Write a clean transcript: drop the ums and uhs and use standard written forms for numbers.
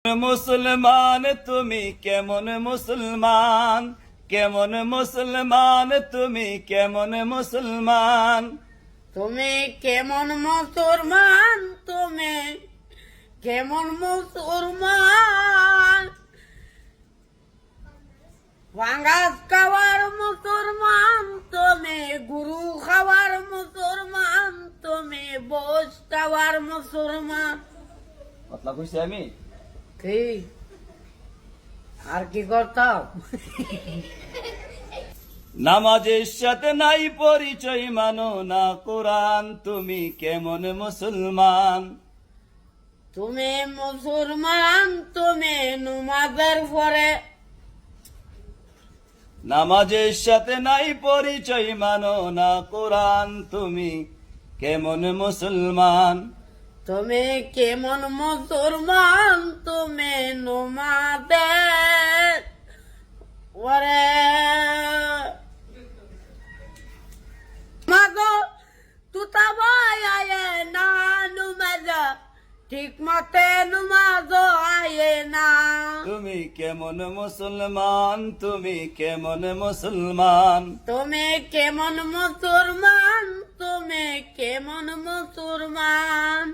মুসলমান তুমি কেমন মুসলমান, কেমন মুসলমান তুমি কেমন মুসলমান, তুমি কেমন মুসলমান, তুমি কেমন মুসলমান, ভাঙ্গাস খাওয়ার মুসলমান তুমি, গুরু খাওয়ার মুসলমান তুমি, বোস খাওয়ার মুসলমান। কথা কইছি আমি। কি আর কি করতাম? নামাজের সাথে নাই পরিচয় মানো না কোরআন, তুমি কেমন মুসলমান, তুমি মুসলমান তুমি নমাজের পরে, নামাজের সাথে নাই পরিচয় মানো না কোরআন, তুমি কেমন মুসলমান, তুমি কেমন মুসলমান, তুমি নমাজের পরে মাগো তুতা ভাই আয়ে না নমাজ, ঠিক মতে নমাজ আয়ে না। তুমি কেমন মুসলমান, তুমি কেমন মুসলমান, তুমি কেমন মুসলমান, তুমি কেমন মুসলমান।